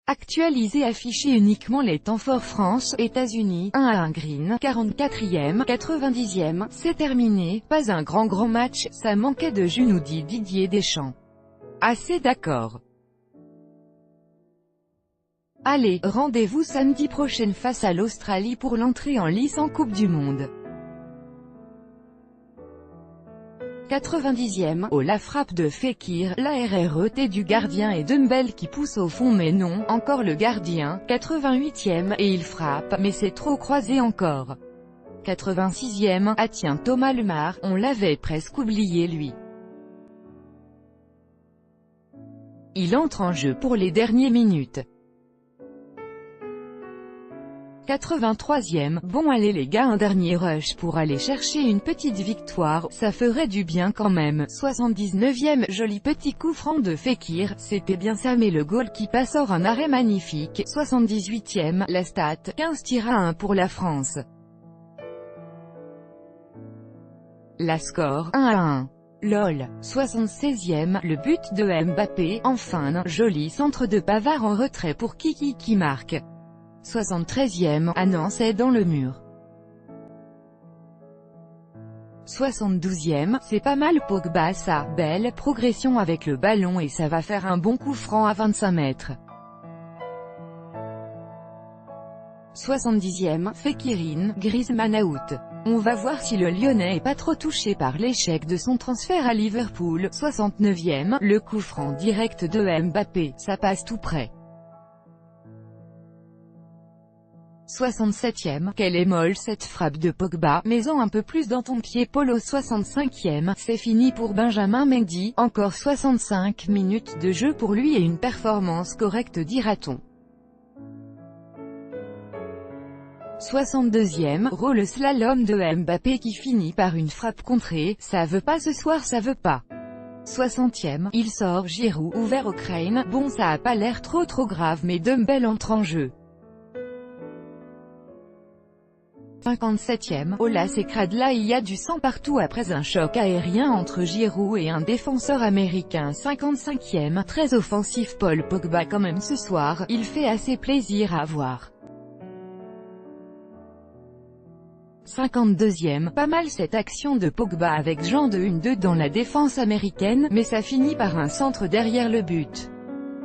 Actualisé, affiché uniquement les temps forts France-États-Unis, 1-1 Green, 44e, 90e, c'est terminé, pas un grand match, ça manquait de jus nous dit Didier Deschamps. Assez d'accord. Allez, rendez-vous samedi prochain face à l'Australie pour l'entrée en lice en Coupe du Monde. 90e, oh la frappe de Fekir, la RRET du gardien et Dembele qui pousse au fond mais non, encore le gardien, 88e, et il frappe, mais c'est trop croisé encore. 86e, ah tiens Thomas Lemar, on l'avait presque oublié lui. Il entre en jeu pour les dernières minutes. 83e, bon allez les gars, un dernier rush pour aller chercher une petite victoire, ça ferait du bien quand même. 79e, joli petit coup franc de Fekir, c'était bien ça mais le goalkeeper sort un arrêt magnifique. 78e, la stat, 15 tirs à 1 pour la France. La score, 1-1. LOL. 76e, le but de Mbappé, enfin, joli centre de Pavard en retrait pour Kiki qui marque. 73e, ah non c'est dans le mur. 72e, c'est pas mal Pogba ça, belle progression avec le ballon et ça va faire un bon coup franc à 25 mètres. 70e, Fekir, Griezmann out. On va voir si le Lyonnais est pas trop touché par l'échec de son transfert à Liverpool. 69e, le coup franc direct de Mbappé, ça passe tout près. 67e, quelle est molle cette frappe de Pogba, mets-en un peu plus dans ton pied Polo. 65e, c'est fini pour Benjamin Mendy, encore 65 minutes de jeu pour lui et une performance correcte dira-t-on. 62e, le slalom de Mbappé qui finit par une frappe contrée, ça veut pas ce soir ça veut pas. 60e, il sort Giroud, ouvert au crâne, bon ça a pas l'air trop grave mais Dembele entre en jeu. 57e, oh là c'est crade là il y a du sang partout après un choc aérien entre Giroud et un défenseur américain. 55e, très offensif Paul Pogba quand même ce soir, il fait assez plaisir à voir. 52e, pas mal cette action de Pogba avec Jean de 1-2 dans la défense américaine, mais ça finit par un centre derrière le but.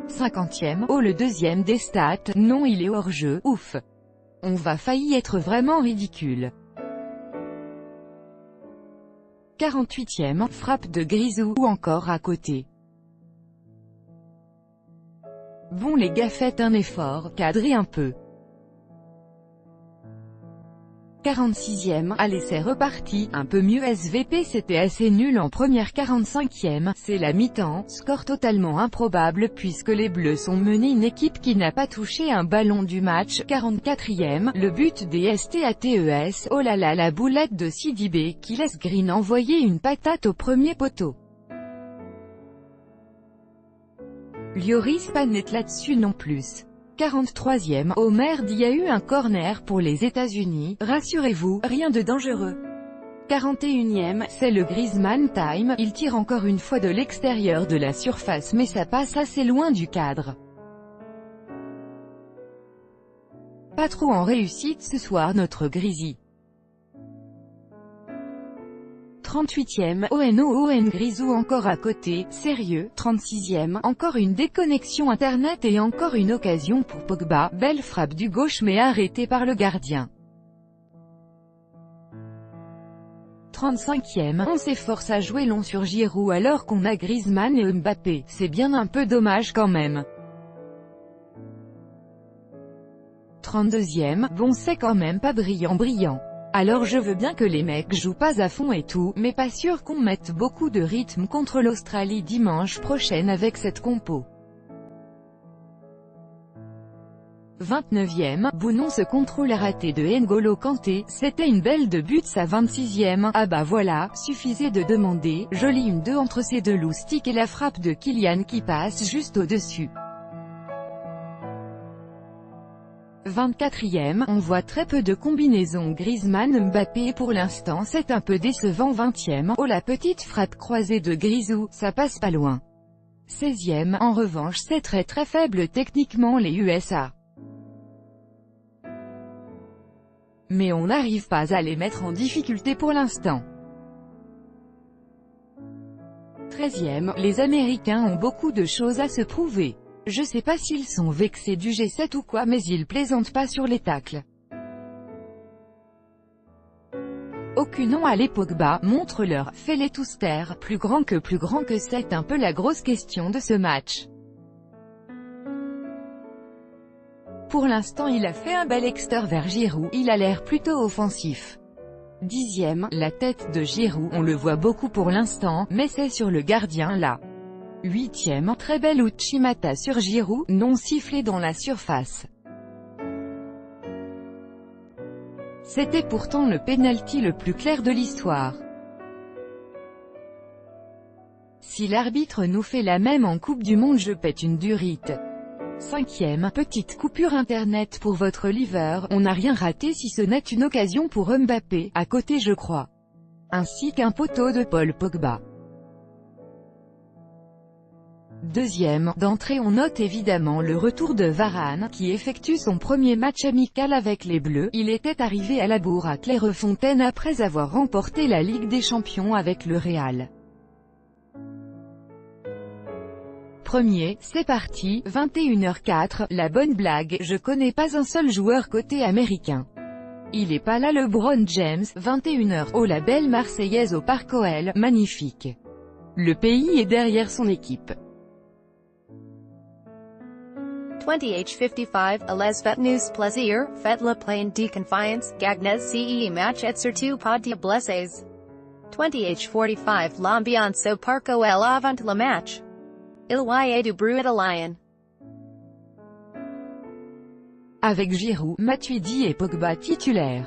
50e, oh le deuxième des stats, non il est hors jeu, ouf. On va failli être vraiment ridicule. 48e, frappe de Grisou, ou encore à côté. Bon les gars faites un effort, cadrez un peu. 46e, allez c'est reparti, un peu mieux SVP c'était assez nul en première. 45e, c'est la mi-temps, score totalement improbable puisque les Bleus sont menés une équipe qui n'a pas touché un ballon du match. 44e, le but des STATES, oh là là la boulette de Sidibé qui laisse Green envoyer une patate au premier poteau. Lloris pas net là-dessus non plus. 43e, oh merde il y a eu un corner pour les États-Unis, rassurez-vous, rien de dangereux. 41e, c'est le Griezmann time, il tire encore une fois de l'extérieur de la surface mais ça passe assez loin du cadre. Pas trop en réussite ce soir notre Grisy. 38e, ON Grisou encore à côté, sérieux. 36e, encore une déconnexion internet et encore une occasion pour Pogba, belle frappe du gauche mais arrêtée par le gardien. 35e, on s'efforce à jouer long sur Giroud alors qu'on a Griezmann et Mbappé, c'est bien un peu dommage quand même. 32e, bon c'est quand même pas brillant. Alors je veux bien que les mecs jouent pas à fond et tout, mais pas sûr qu'on mette beaucoup de rythme contre l'Australie dimanche prochain avec cette compo. 29e, bon non ce contrôle raté de N'Golo Kanté, c'était une belle de but sa 26e, ah bah voilà, suffisait de demander, joli 1-2 entre ces deux loustiques et la frappe de Kylian qui passe juste au-dessus. 24e, on voit très peu de combinaisons Griezmann-Mbappé pour l'instant c'est un peu décevant. 20e, oh la petite frappe croisée de Grisou, ça passe pas loin. 16e, en revanche c'est très faible techniquement les USA. Mais on n'arrive pas à les mettre en difficulté pour l'instant. 13e, les Américains ont beaucoup de choses à se prouver. Je sais pas s'ils sont vexés du G7 ou quoi, mais ils plaisantent pas sur les tacles. Aucun nom à l'époque bas, montre-leur, fais-les tous taire, plus grand que c'est un peu la grosse question de ce match. Pour l'instant il a fait un bel extérieur vers Giroud, il a l'air plutôt offensif. 10e, la tête de Giroud, on le voit beaucoup pour l'instant, mais c'est sur le gardien là. 8e, très belle Uchimata sur Giroud, non sifflé dans la surface. C'était pourtant le penalty le plus clair de l'histoire. Si l'arbitre nous fait la même en Coupe du Monde, je pète une durite. 5e, petite coupure internet pour votre liver, on n'a rien raté si ce n'est une occasion pour Mbappé, à côté je crois. Ainsi qu'un poteau de Paul Pogba. 2e, d'entrée on note évidemment le retour de Varane, qui effectue son premier match amical avec les Bleus. Il était arrivé à la bourre à Clairefontaine après avoir remporté la Ligue des Champions avec le Real. Premier, c'est parti, 21h04, la bonne blague, je connais pas un seul joueur côté américain. Il est pas là LeBron James, 21h, oh la belle Marseillaise au Parc OL, magnifique. Le pays est derrière son équipe. 20h55, Ales vet news plaisir, fait le plein de confiance, Gagnez ce match et surtout pas de blessés. 20h45, l'ambiance au Parc OL avant le match. Il y a du bruit à Lyon. Avec Giroud, Matuidi et Pogba titulaires.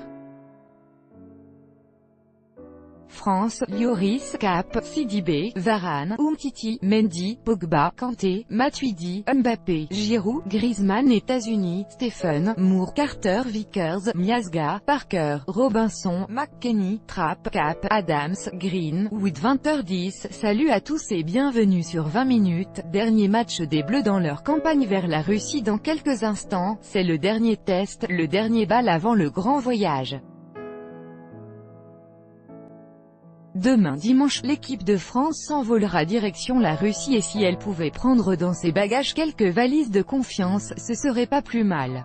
France, Lloris, Cap, Sidibé, Varane, Umtiti, Mendy, Pogba, Kanté, Matuidi, Mbappé, Giroud, Griezmann, États-Unis, Stephen, Moore, Carter, Vickers, Miazga, Parker, Robinson, McKennie, Trapp, Cap, Adams, Green, Wood. 20h10, salut à tous et bienvenue sur 20 minutes, dernier match des Bleus dans leur campagne vers la Russie dans quelques instants, c'est le dernier test, le dernier bal avant le grand voyage. Demain dimanche, l'équipe de France s'envolera direction la Russie et si elle pouvait prendre dans ses bagages quelques valises de confiance, ce serait pas plus mal.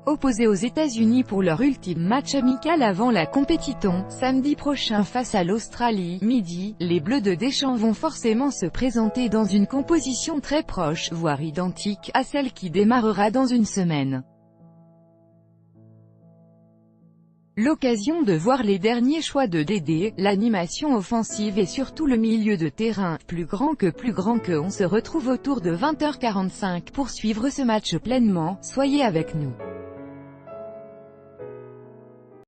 Opposés aux États-Unis pour leur ultime match amical avant la compétition, samedi prochain face à l'Australie, midi, les Bleus de Deschamps vont forcément se présenter dans une composition très proche, voire identique, à celle qui démarrera dans une semaine. L'occasion de voir les derniers choix de Dédé, l'animation offensive et surtout le milieu de terrain, plus grand que on se retrouve autour de 20h45 pour suivre ce match pleinement, soyez avec nous.